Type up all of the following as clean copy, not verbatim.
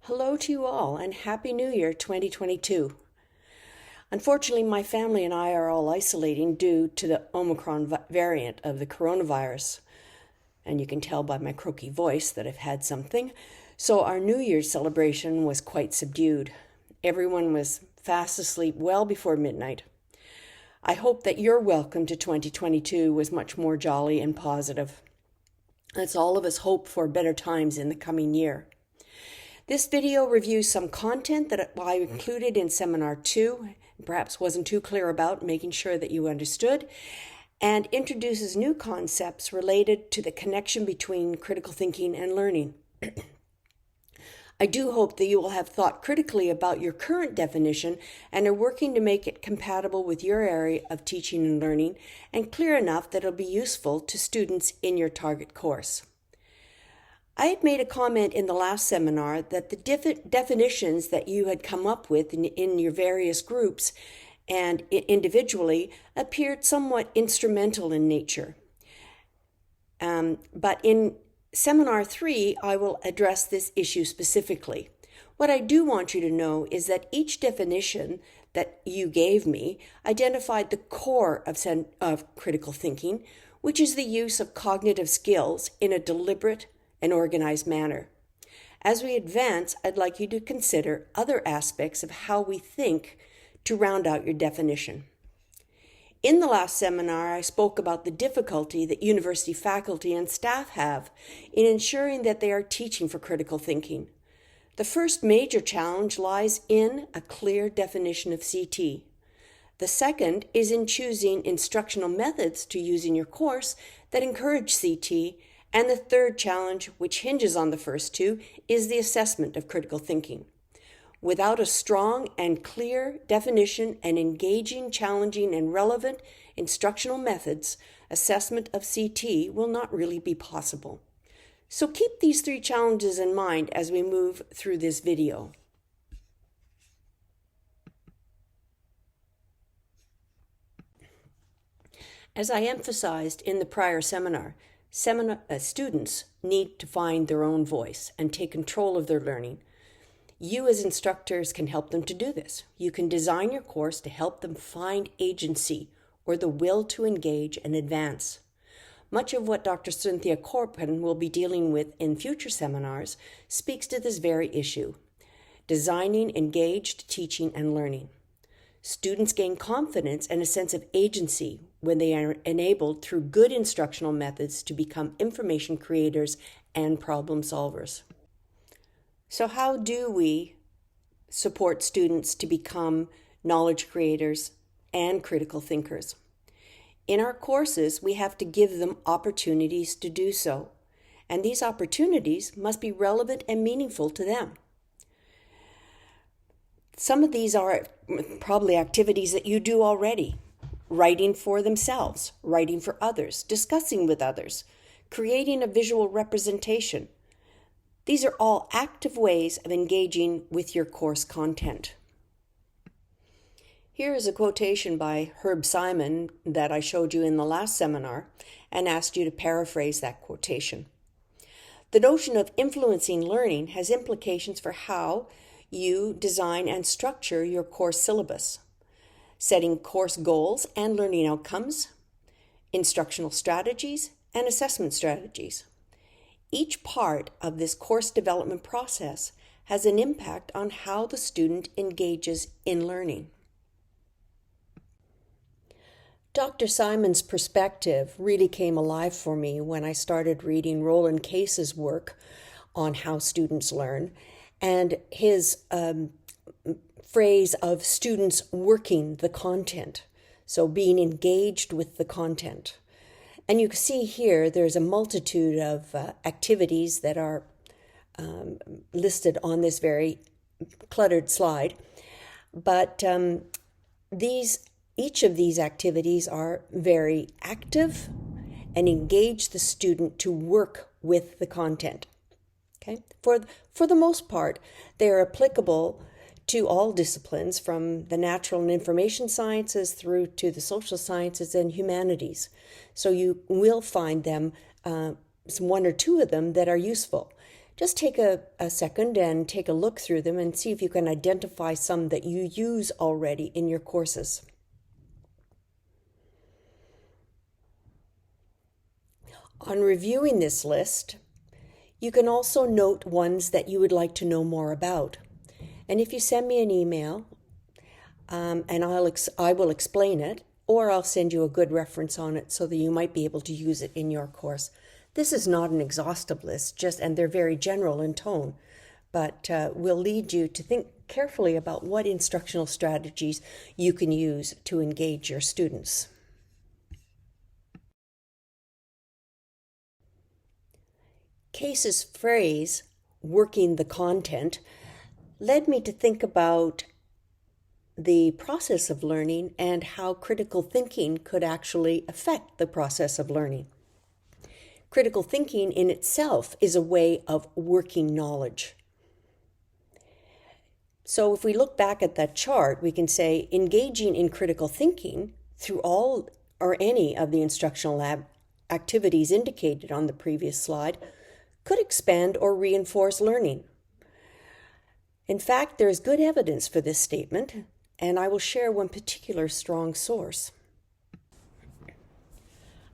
Hello to you all and Happy New Year 2022. Unfortunately, my family and I are all isolating due to the Omicron variant of the coronavirus. And you can tell by my croaky voice that I've had something. So our New Year's celebration was quite subdued. Everyone was fast asleep well before midnight. I hope that your welcome to 2022 was much more jolly and positive. Let's all of us hope for better times in the coming year. This video reviews some content that I included in Seminar 2, perhaps wasn't too clear about, making sure that you understood, and introduces new concepts related to the connection between critical thinking and learning. I do hope that you will have thought critically about your current definition and are working to make it compatible with your area of teaching and learning and clear enough that it'll be useful to students in your target course. I had made a comment in the last seminar that the definitions that you had come up with in your various groups and individually appeared somewhat instrumental in nature. But in Seminar 3, I will address this issue specifically. What I do want you to know is that each definition that you gave me identified the core of critical thinking, which is the use of cognitive skills in a deliberate and organized manner. As we advance, I'd like you to consider other aspects of how we think to round out your definition. In the last seminar, I spoke about the difficulty that university faculty and staff have in ensuring that they are teaching for critical thinking. The first major challenge lies in a clear definition of CT. The second is in choosing instructional methods to use in your course that encourage CT. And the third challenge, which hinges on the first two, is the assessment of critical thinking. Without a strong and clear definition and engaging, challenging, and relevant instructional methods, assessment of CT will not really be possible. So keep these three challenges in mind as we move through this video. As I emphasized in the prior seminar, students need to find their own voice and take control of their learning. You as instructors can help them to do this. You can design your course to help them find agency or the will to engage and advance. Much of what Dr. Cynthia Corpin will be dealing with in future seminars speaks to this very issue, designing engaged teaching and learning. Students gain confidence and a sense of agency when they are enabled through good instructional methods to become information creators and problem solvers. So how do we support students to become knowledge creators and critical thinkers? In our courses, we have to give them opportunities to do so, and these opportunities must be relevant and meaningful to them. Some of these are probably activities that you do already. Writing for themselves, writing for others, discussing with others, creating a visual representation. These are all active ways of engaging with your course content. Here is a quotation by Herb Simon that I showed you in the last seminar and asked you to paraphrase that quotation. The notion of influencing learning has implications for how you design and structure your course syllabus, setting course goals and learning outcomes, instructional strategies, and assessment strategies. Each part of this course development process has an impact on how the student engages in learning. Dr. Simon's perspective really came alive for me when I started reading Roland Case's work on how students learn, and his phrase of students working the content, so being engaged with the content. And you can see here there's a multitude of activities that are listed on this very cluttered slide, but each of these activities are very active and engage the student to work with the content. Okay? For the most part, they are applicable to all disciplines, from the natural and information sciences through to the social sciences and humanities. So you will find them, one or two of them, that are useful. Just take a second and take a look through them and see if you can identify some that you use already in your courses. On reviewing this list, you can also note ones that you would like to know more about. And if you send me an email, and I will explain it, or I'll send you a good reference on it so that you might be able to use it in your course. This is not an exhaustive list, and they're very general in tone, but will lead you to think carefully about what instructional strategies you can use to engage your students. Case's phrase, working the content, led me to think about the process of learning and how critical thinking could actually affect the process of learning. Critical thinking in itself is a way of working knowledge. So if we look back at that chart, we can say engaging in critical thinking through all or any of the instructional lab activities indicated on the previous slide could expand or reinforce learning. In fact, there is good evidence for this statement, and I will share one particular strong source.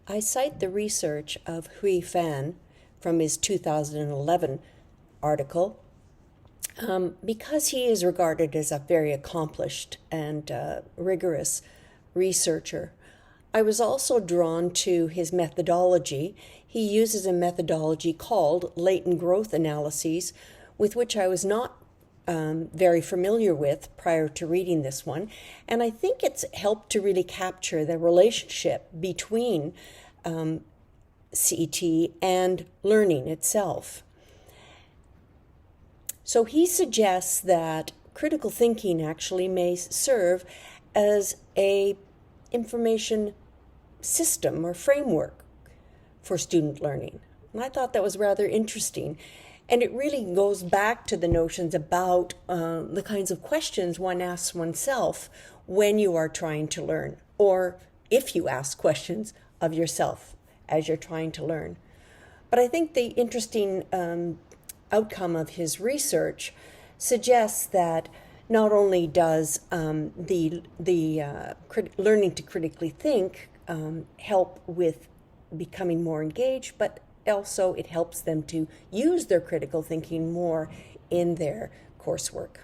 I cite the research of Hui Fan from his 2011 article because he is regarded as a very accomplished and rigorous researcher. I was also drawn to his methodology. He uses a methodology called latent growth analyses, with which I was not very familiar with prior to reading this one. And I think it's helped to really capture the relationship between CET and learning itself. So he suggests that critical thinking actually may serve as a information system or framework for student learning. And I thought that was rather interesting. And it really goes back to the notions about the kinds of questions one asks oneself when you are trying to learn, or if you ask questions of yourself as you're trying to learn. But I think the interesting outcome of his research suggests that not only does learning to critically think help with becoming more engaged, but also it helps them to use their critical thinking more in their coursework.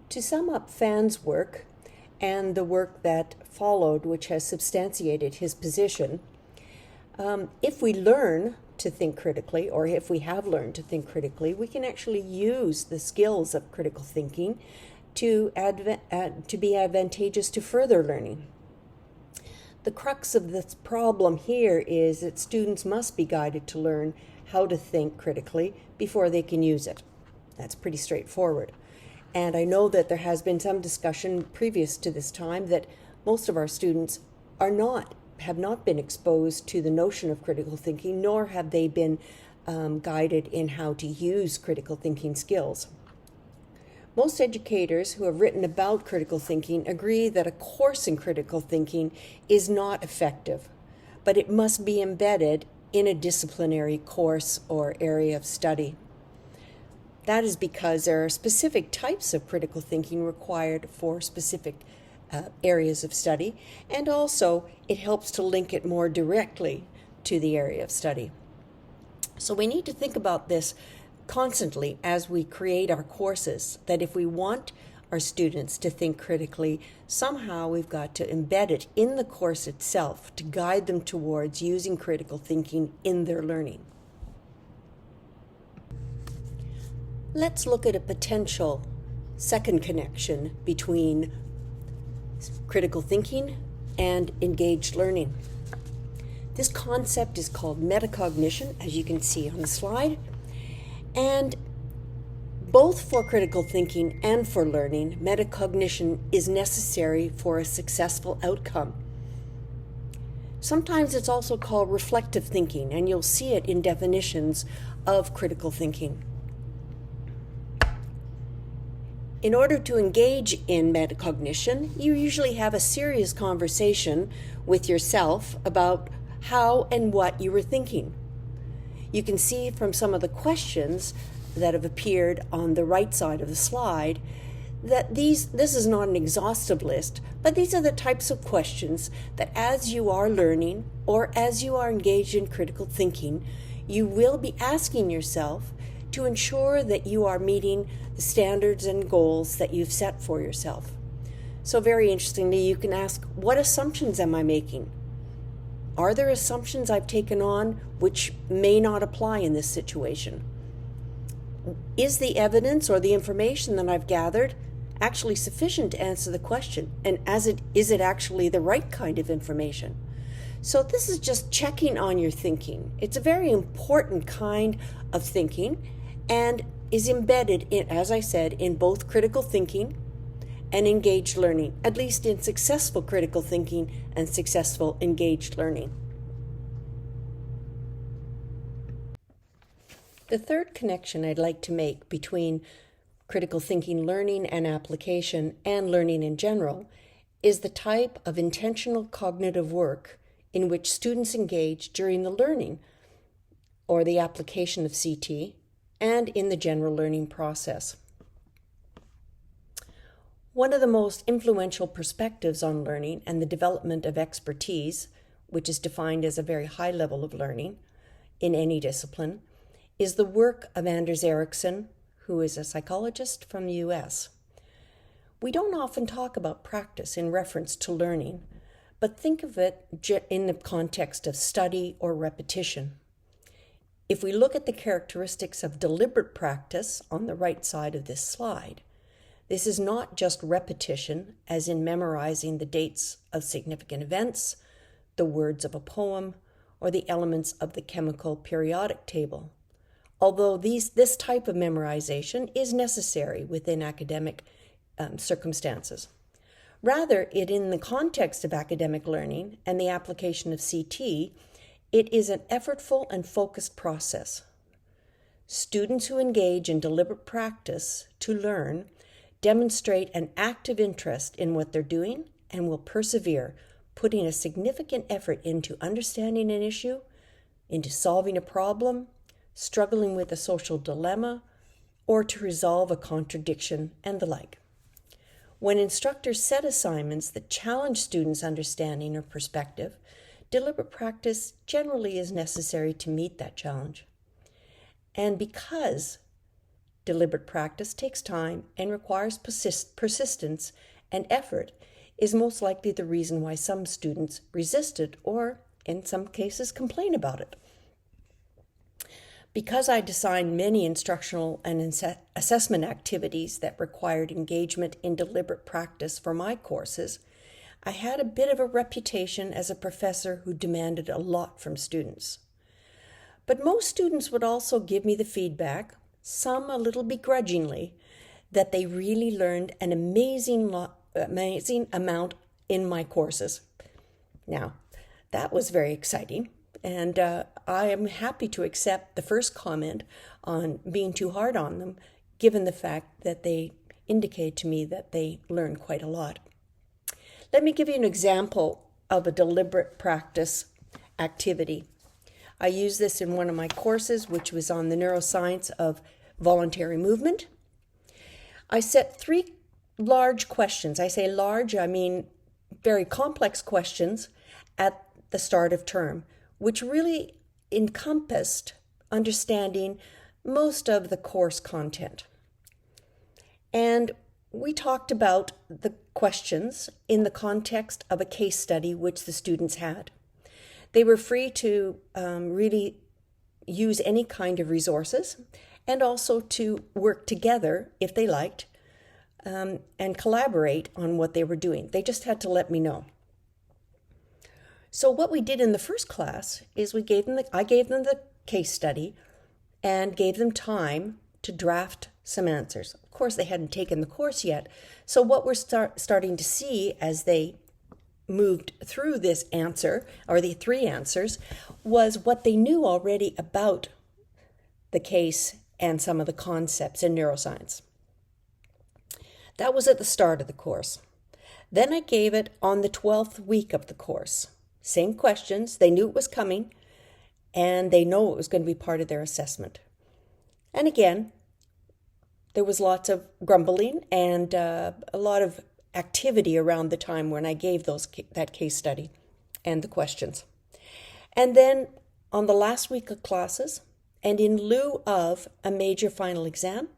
To sum up Fan's work and the work that followed, which has substantiated his position, if we learn to think critically, or if we have learned to think critically, we can actually use the skills of critical thinking to be advantageous to further learning. The crux of this problem here is that students must be guided to learn how to think critically before they can use it. That's pretty straightforward. And I know that there has been some discussion previous to this time that most of our students have not been exposed to the notion of critical thinking, nor have they been guided in how to use critical thinking skills. Most educators who have written about critical thinking agree that a course in critical thinking is not effective, but it must be embedded in a disciplinary course or area of study. That is because there are specific types of critical thinking required for specific areas of study, and also it helps to link it more directly to the area of study. So we need to think about this constantly as we create our courses, that if we want our students to think critically, somehow we've got to embed it in the course itself to guide them towards using critical thinking in their learning. Let's look at a potential second connection between critical thinking and engaged learning. This concept is called metacognition, as you can see on the slide. And both for critical thinking and for learning, metacognition is necessary for a successful outcome. Sometimes it's also called reflective thinking, and you'll see it in definitions of critical thinking. In order to engage in metacognition, you usually have a serious conversation with yourself about how and what you were thinking. You can see from some of the questions that have appeared on the right side of the slide that this is not an exhaustive list, but these are the types of questions that as you are learning or as you are engaged in critical thinking, you will be asking yourself to ensure that you are meeting the standards and goals that you've set for yourself. So very interestingly, you can ask, what assumptions am I making? Are there assumptions I've taken on which may not apply in this situation? Is the evidence or the information that I've gathered actually sufficient to answer the question? And is it actually the right kind of information? So this is just checking on your thinking. It's a very important kind of thinking and is embedded in, as I said, in both critical thinking and engaged learning, at least in successful critical thinking and successful engaged learning. The third connection I'd like to make between critical thinking learning and application and learning in general is the type of intentional cognitive work in which students engage during the learning or the application of CT and in the general learning process. One of the most influential perspectives on learning and the development of expertise, which is defined as a very high level of learning in any discipline, is the work of Anders Ericsson, who is a psychologist from the US. We don't often talk about practice in reference to learning, but think of it in the context of study or repetition. If we look at the characteristics of deliberate practice on the right side of this slide, this is not just repetition, as in memorizing the dates of significant events, the words of a poem, or the elements of the chemical periodic table. Although this type of memorization is necessary within academic circumstances. Rather, in the context of academic learning and the application of CT, it is an effortful and focused process. Students who engage in deliberate practice to learn demonstrate an active interest in what they're doing and will persevere, putting a significant effort into understanding an issue, into solving a problem, struggling with a social dilemma, or to resolve a contradiction, and the like. When instructors set assignments that challenge students' understanding or perspective, deliberate practice generally is necessary to meet that challenge. And because deliberate practice takes time and requires persistence and effort, is most likely the reason why some students resist it or, in some cases, complain about it. Because I designed many instructional and assessment activities that required engagement in deliberate practice for my courses, I had a bit of a reputation as a professor who demanded a lot from students. But most students would also give me the feedback, some a little begrudgingly, that they really learned an amazing amount in my courses. Now, that was very exciting, and I am happy to accept the first comment on being too hard on them, given the fact that they indicate to me that they learn quite a lot. Let me give you an example of a deliberate practice activity. I used this in one of my courses, which was on the neuroscience of voluntary movement. I set 3 large questions. I say large, I mean very complex questions at the start of term, which really encompassed understanding most of the course content. And we talked about the questions in the context of a case study which the students had. They were free to really use any kind of resources and also to work together if they liked and collaborate on what they were doing. They just had to let me know. So what we did in the first class is I gave them the case study and gave them time to draft some answers. Of course, they hadn't taken the course yet. So what we're starting to see as they moved through this answer, or the 3 answers, was what they knew already about the case and some of the concepts in neuroscience. That was at the start of the course. Then I gave it on the 12th week of the course. Same questions, they knew it was coming, and they know it was going to be part of their assessment. And again, there was lots of grumbling and a lot of activity around the time when I gave that case study and the questions. And then on the last week of classes, and in lieu of a major final exam,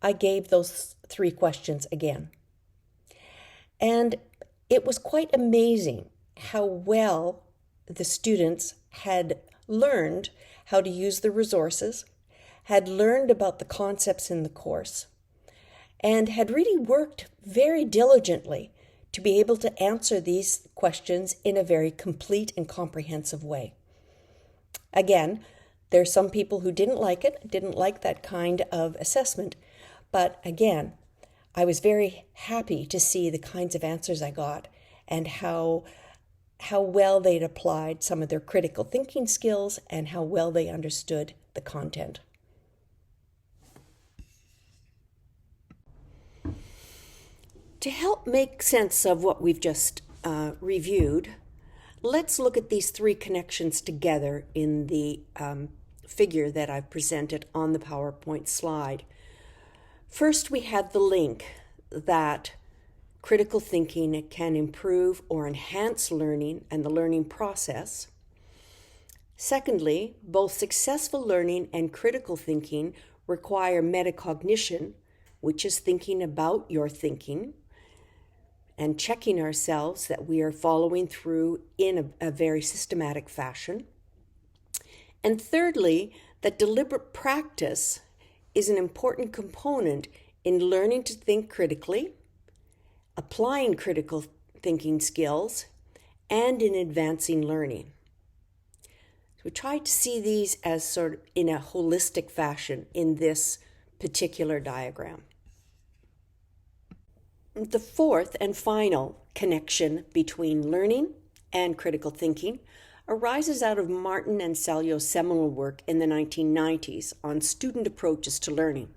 I gave those 3 questions again. And it was quite amazing how well the students had learned how to use the resources, had learned about the concepts in the course, and had really worked very diligently to be able to answer these questions in a very complete and comprehensive way. Again, there's some people who didn't like it, didn't like that kind of assessment, but again, I was very happy to see the kinds of answers I got and how well they'd applied some of their critical thinking skills and how well they understood the content. To help make sense of what we've just reviewed, let's look at these 3 connections together in the figure that I've presented on the PowerPoint slide. First, we have the link that critical thinking can improve or enhance learning and the learning process. Secondly, both successful learning and critical thinking require metacognition, which is thinking about your thinking and checking ourselves that we are following through in a very systematic fashion. And thirdly, that deliberate practice is an important component in learning to think critically, applying critical thinking skills, and in advancing learning. So we try to see these as sort of in a holistic fashion in this particular diagram. The fourth and final connection between learning and critical thinking arises out of Martin and Salyo's seminal work in the 1990s on student approaches to learning.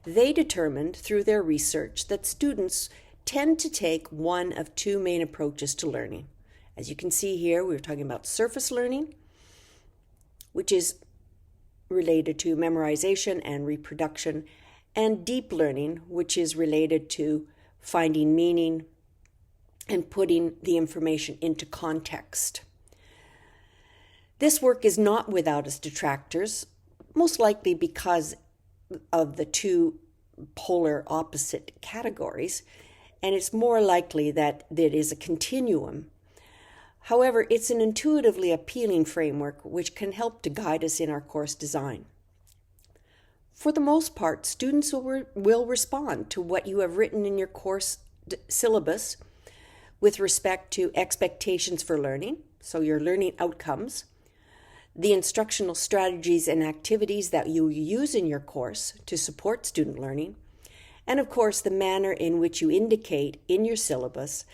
They determined through their research that students tend to take one of 2 main approaches to learning. As you can see here, we were talking about surface learning, which is related to memorization and reproduction, and deep learning, which is related to finding meaning and putting the information into context. This work is not without its detractors, most likely because of the 2 polar opposite categories, and it's more likely that it is a continuum. However, it's an intuitively appealing framework which can help to guide us in our course design. For the most part, students will respond to what you have written in your course syllabus with respect to expectations for learning, so your learning outcomes, the instructional strategies and activities that you use in your course to support student learning, and of course the manner in which you indicate in your syllabus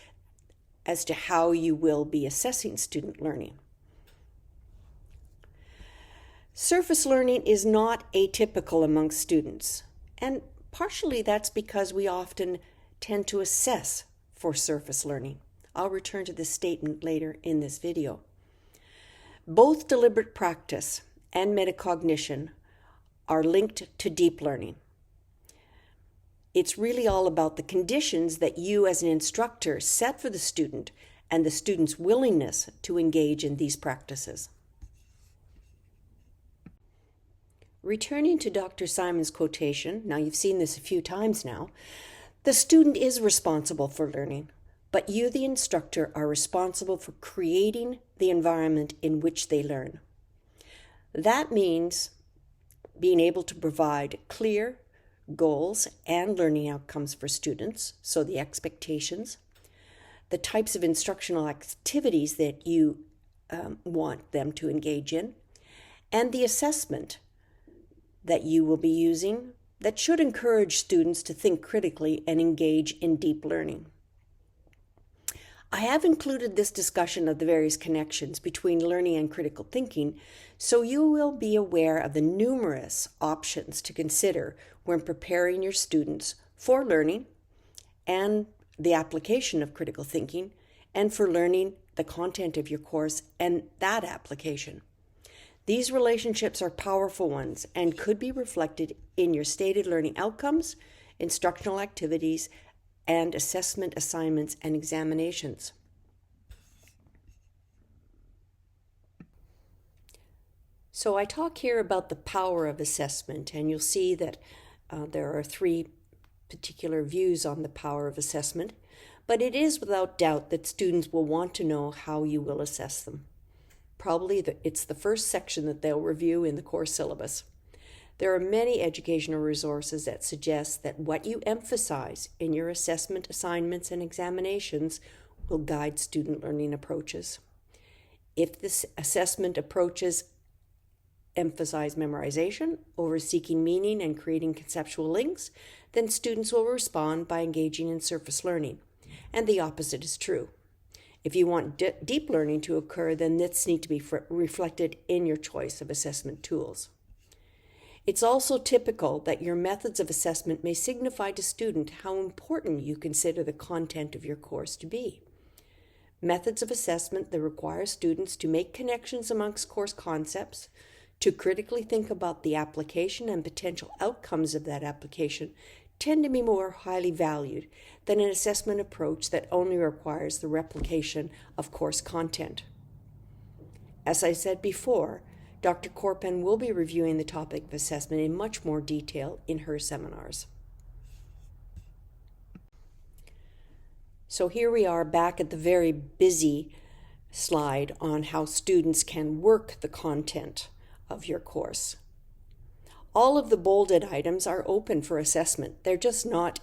as to how you will be assessing student learning. Surface learning is not atypical among students, and partially that's because we often tend to assess for surface learning. I'll return to this statement later in this video. Both deliberate practice and metacognition are linked to deep learning. It's really all about the conditions that you as an instructor set for the student and the student's willingness to engage in these practices. Returning to Dr. Simon's quotation, now you've seen this a few times now, the student is responsible for learning, but you, the instructor, are responsible for creating the environment in which they learn. That means being able to provide clear goals and learning outcomes for students, so the expectations, the types of instructional activities that you want them to engage in, and the assessment that you will be using that should encourage students to think critically and engage in deep learning. I have included this discussion of the various connections between learning and critical thinking, so you will be aware of the numerous options to consider when preparing your students for learning and the application of critical thinking, and for learning the content of your course and that application. These relationships are powerful ones and could be reflected in your stated learning outcomes, instructional activities, and assessment assignments and examinations. So I talk here about the power of assessment, and you'll see that there are three particular views on the power of assessment, but it is without doubt that students will want to know how you will assess them. Probably it's the first section that they'll review in the course syllabus. There are many educational resources that suggest that what you emphasize in your assessment assignments and examinations will guide student learning approaches. If this assessment approaches emphasize memorization over seeking meaning and creating conceptual links, then students will respond by engaging in surface learning. And the opposite is true. If you want deep learning to occur, then this needs to be reflected in your choice of assessment tools. It's also typical that your methods of assessment may signify to student how important you consider the content of your course to be. Methods of assessment that require students to make connections amongst course concepts, to critically think about the application and potential outcomes of that application tend to be more highly valued than an assessment approach that only requires the replication of course content. As I said before, Dr. Corpen will be reviewing the topic of assessment in much more detail in her seminars. So here we are back at the very busy slide on how students can work the content of your course. All of the bolded items are open for assessment. They're just not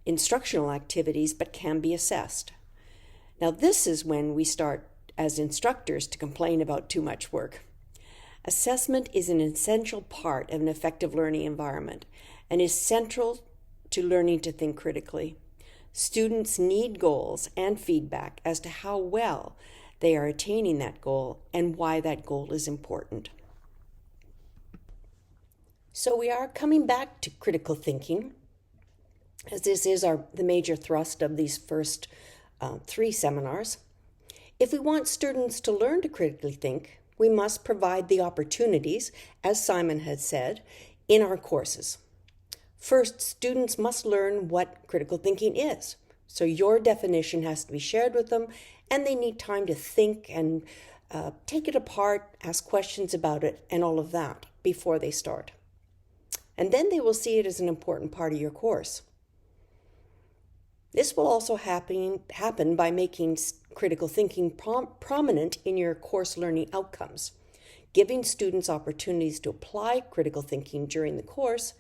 instructional activities, but can be assessed. Now, this is when we start as instructors to complain about too much work. Assessment is an essential part of an effective learning environment and is central to learning to think critically. Students need goals and feedback as to how well they are attaining that goal and why that goal is important. So we are coming back to critical thinking, as this is the major thrust of these first three seminars. If we want students to learn to critically think, we must provide the opportunities, as Simon had said, in our courses. First, students must learn what critical thinking is. So your definition has to be shared with them, and they need time to think and take it apart, ask questions about it, and all of that before they start. And then they will see it as an important part of your course. This will also happen by making critical thinking prominent in your course learning outcomes, giving students opportunities to apply critical thinking during the course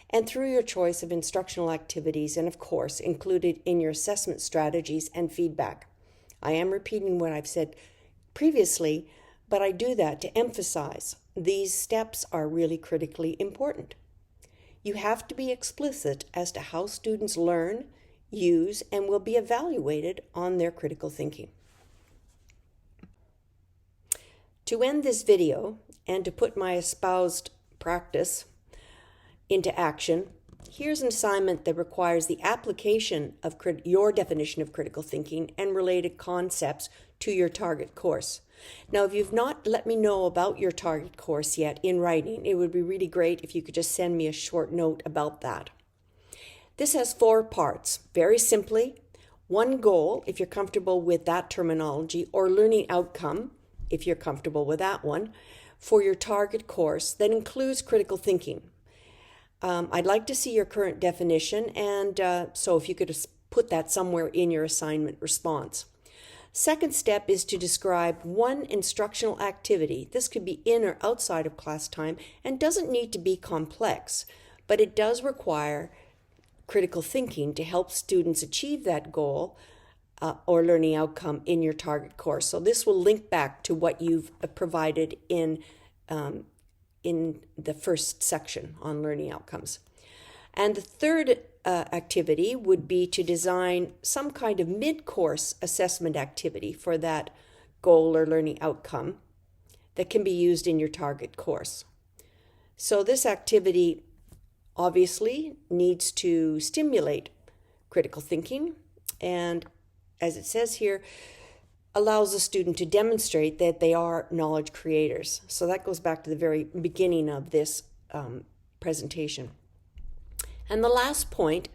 and through your choice of instructional activities and, of course, included in your assessment strategies and feedback. I am repeating what I've said previously, but I do that to emphasize these steps are really critically important. You have to be explicit as to how students learn, use, and will be evaluated on their critical thinking. To end this video and to put my espoused practice into action, here's an assignment that requires the application of your definition of critical thinking and related concepts to your target course. Now, if you've not let me know about your target course yet in writing, it would be really great if you could just send me a short note about that. This has 4 parts. Very simply, one goal, if you're comfortable with that terminology, or learning outcome, if you're comfortable with that one, for your target course that includes critical thinking. I'd like to see your current definition, and so if you could put that somewhere in your assignment response. Second step is to describe one instructional activity. This could be in or outside of class time and doesn't need to be complex, but it does require critical thinking to help students achieve that goal or learning outcome in your target course. So this will link back to what you've provided in the first section on learning outcomes. And the third activity would be to design some kind of mid-course assessment activity for that goal or learning outcome that can be used in your target course. So this activity obviously needs to stimulate critical thinking, and as it says here, allows the student to demonstrate that they are knowledge creators. So that goes back to the very beginning of this presentation. And the last point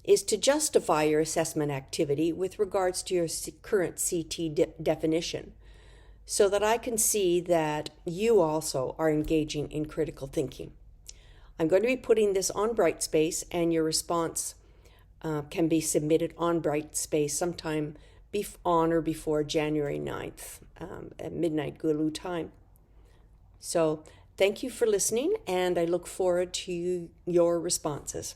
is to justify your assessment activity with regards to your current CT definition, so that I can see that you also are engaging in critical thinking. I'm going to be putting this on Brightspace, and your response can be submitted on Brightspace sometime on or before January 9th at midnight Gulu time. So thank you for listening, and I look forward to your responses.